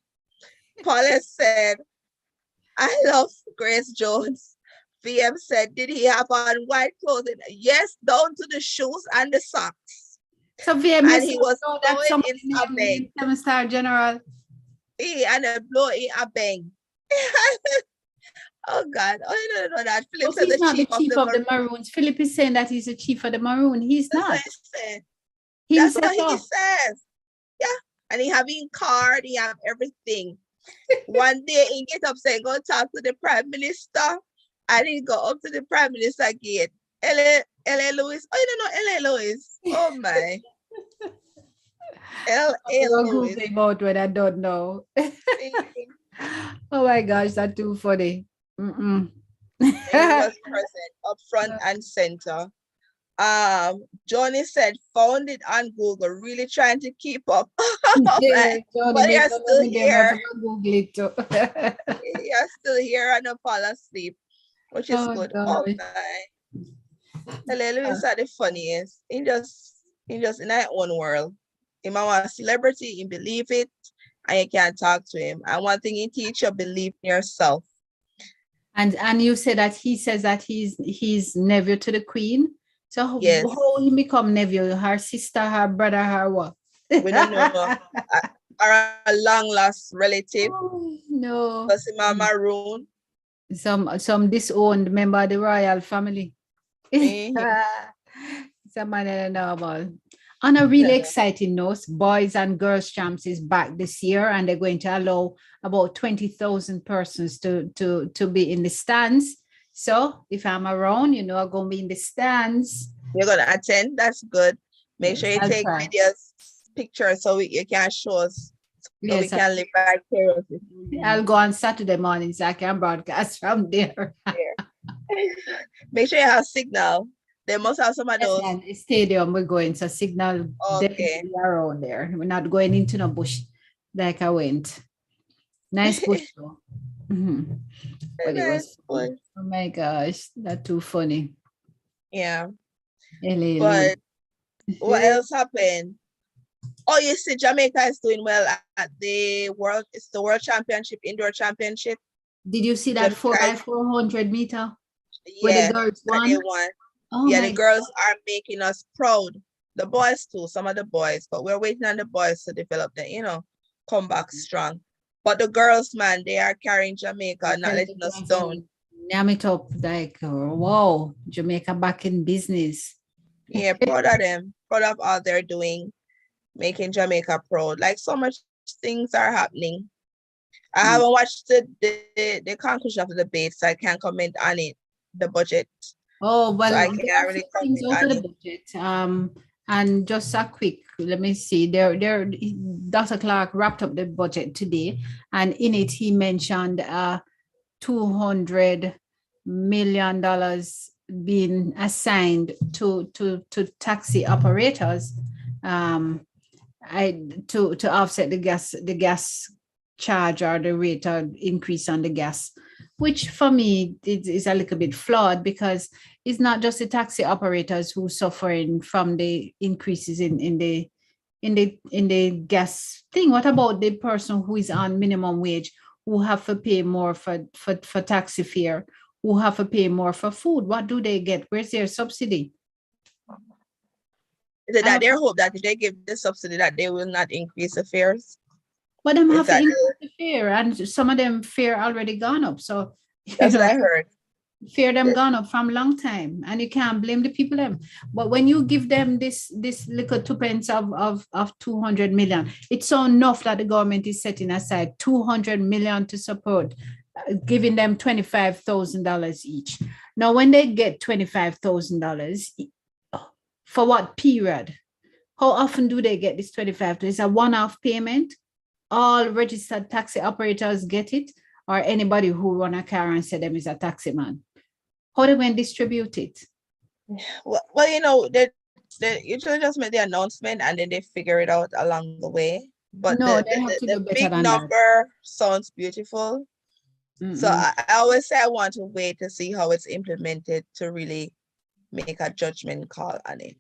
Paulette said, I love Grace Jones. VM said, did he have on white clothing? Yes, down to the shoes and the socks. So VM, and he was blowing in a bang. 7-star general. And a blow in a bang. Oh God! Oh, no, that. Philip said he's not the chief of the Maroons. Philip is saying that he's the chief of the Maroon. He's not. That's what he says. Yeah, and he having card. He have everything. One day he get up saying, "Go talk to the Prime Minister," and he go up to the Prime Minister again. L.A. Lewis. Oh, you don't know L.A. Lewis. Oh my. L.A. Lewis. About what I don't know. Oh my gosh, that's too funny. He was present up front and center. Johnny said, found it on Google, really trying to keep up. Yeah, but you're still here. You're still here and not fall asleep, which is good. Oh my. Lewis are the funniest. He just in our own world. He might want a celebrity, he believe it, and you can't talk to him. And one thing he teach you, believe in yourself. And you said that he says that he's nephew to the Queen. So yes. How he become nephew? Her sister, her brother, her what? We don't know. Or a long lost relative. Oh, no. Because him maroon. Some disowned member of the royal family. Somebody normal. On a really exciting note, Boys and Girls Champs is back this year, and they're going to allow about 20,000 persons to be in the stands. So if I'm around, I'm going to be in the stands. You're going to attend? That's good. Make sure you take videos, pictures, so you can show us, so we can live vicariously. I'll go on Saturday morning so I can broadcast from there. Make sure you have signal. They must have some of those. Stadium we're going, so signal definitely around there. We're not going into no bush like I went. Nice bush though. Mm-hmm. But it was fun. Oh my gosh, that's too funny. Yeah. But what else happened? Oh, you see, Jamaica is doing well at the World Championship, Indoor Championship. Did you see that 4x400 meter? Yeah, where the girls won? Oh yeah, the girls are making us proud. The boys too, some of the boys, but we're waiting on the boys to develop them, come back strong. But the girls, man, they are carrying Jamaica, not They're letting us going down. to Name it up like, whoa, Jamaica back in business. Yeah, proud of them, proud of all they're doing, making Jamaica proud. Like so much things are happening. I haven't watched the conclusion of the debate, so I can't comment on it, the budget. Oh, So I well, there can't are really few things comment out of on the it. budget. And just a quick, let me see. Dr. Clark wrapped up the budget today, and in it he mentioned $200 million being assigned to taxi operators, um, to offset the gas charge or the rate of increase on the gas, which for me is a little bit flawed, because it's not just the taxi operators who suffering from the increases in the gas thing. What about the person who is on minimum wage, who have to pay more for taxi fare, who have to pay more for food? What do they get? Where's their subsidy? Is it I that don't their hope that if they give the subsidy that they will not increase the fares? But them Is have to that increase the fare, and some of them fare already gone up. So that's what I heard? fare them gone up from long time, and you can't blame the people them. But when you give them this little two pence of 200 million, it's so enough that the government is setting aside 200 million to support, giving them $25,000 each. Now, when they get $25,000, for what period? How often do they get this 25? It's a one-off payment. All registered taxi operators get it, or anybody who run a car and say them is a taxi man. How do we distribute it? Well, they usually just make the announcement and then they figure it out along the way. But No, they have to the do better big than that. number sounds beautiful. So Mm-mm. I always say I want to wait to see how it's implemented to really make a judgment call on it.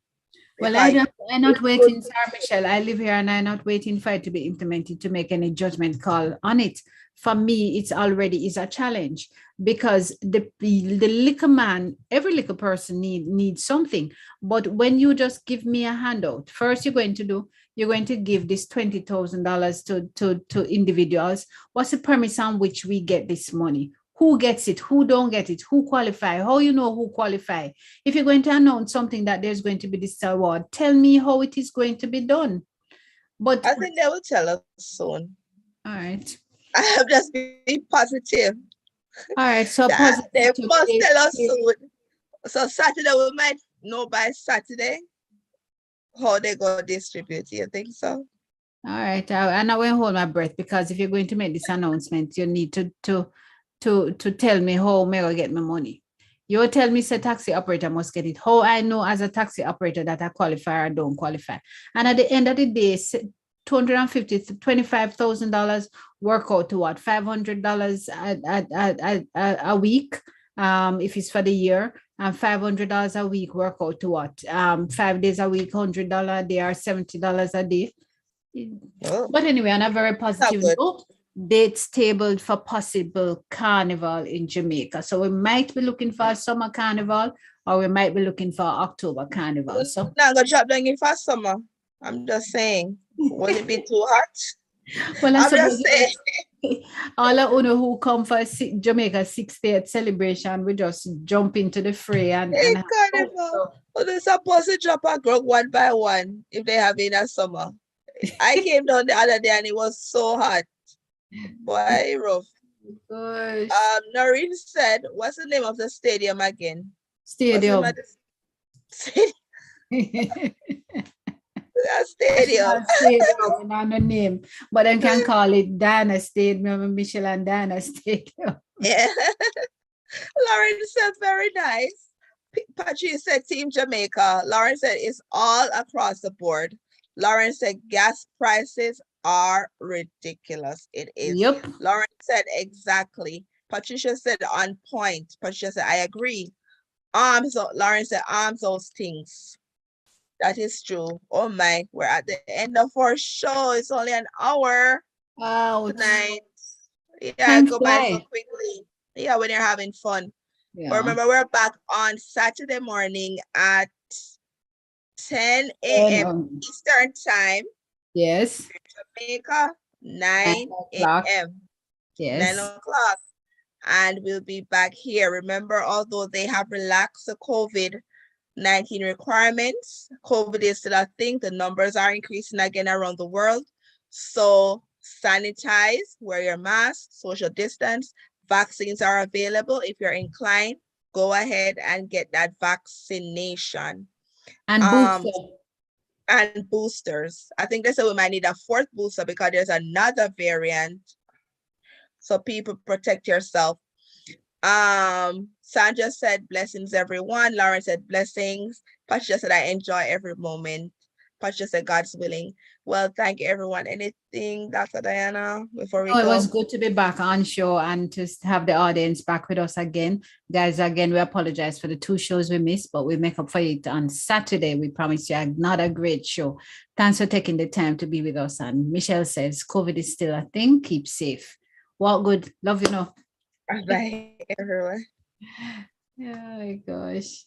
Well, Because I'm not it's good. waiting, Sarah Michelle. I live here and I'm not waiting for it to be implemented to make any judgment call on it. For me, it's already is a challenge, because the liquor man, every liquor person needs something. But when you just give me a handout, first you're going to give this $20,000 to individuals. What's the premise on which we get this money? Who gets it? Who don't get it? Who qualify? How you know who qualify? If you're going to announce something that there's going to be this award, tell me how it is going to be done. But I think they will tell us soon. all right. I have just been positive All right. So that they positive must today. tell us soon. So Saturday we might know by Saturday how they go distribute. You think so? All right. And I will hold my breath, because if you're going to make this announcement, you need to tell me how may I get my money. You will tell me, say taxi operator must get it. How I know as a taxi operator that I qualify or don't qualify. And at the end of the day, $250 $25,000 work out to what? $500 a week, if it's for the year, and $500 a week work out to what? 5 days a week, $100. They are $70 a day. Oh, But anyway, on a very not positive good. note, dates tabled for possible carnival in Jamaica. So we might be looking for a summer carnival, or we might be looking for October carnival. So Not gonna drop down in fast summer. I'm just saying, will it be too hot? well, I I'm just suppose saying. all of you who come for Jamaica 60th celebration, we just jump into the fray and It's have fun. carnival. So, Well, they're supposed to drop a grog one by one if they have it in a summer. I came down the other day and it was so hot. Boy, rough. gosh. Noreen said, what's the name of the stadium again? What's the name of Stadium. the stadium? Stadium, and no name, but then can call it Dana Stadium, Michelle and Dana Stadium. Yeah. Lauren said, very nice. Patrice said, Team Jamaica. Lauren said, it's all across the board. Lauren said, gas prices are ridiculous. It is. Yep. Lauren said, exactly. Patricia said, on point. Patricia said, I agree. Lauren said, arms those things. That is true. Oh my, we're at the end of our show. It's only an hour tonight. Yeah, Time go by so fly. quickly. Yeah, when you're having fun. But Yeah. remember, we're back on Saturday morning at 10 And, a.m. Eastern time. yes. Jamaica, 9 o'clock. a.m. 9 Yes. o'clock. And we'll be back here. Remember, although they have relaxed the COVID-19 requirements, COVID is still a thing. The numbers are increasing again around the world. So sanitize, wear your mask, social distance. Vaccines are available. If you're inclined, go ahead and get that vaccination. And booster. And boosters. I think they said we might need a fourth booster because there's another variant. So people protect yourself. Sandra said blessings, everyone. Lauren said blessings. Patricia said I enjoy every moment. Patricia said God's willing. Well, thank you, everyone. Anything, Dr. Diana, before we Oh, it go? was good to be back on show and to have the audience back with us again. Guys, again, we apologize for the 2 shows we missed, but we make up for it on Saturday. We promise you another great show. Thanks for taking the time to be with us. And Michelle says, COVID is still a thing. Keep safe. Walk good. Love you. Bye, everyone. Oh my gosh.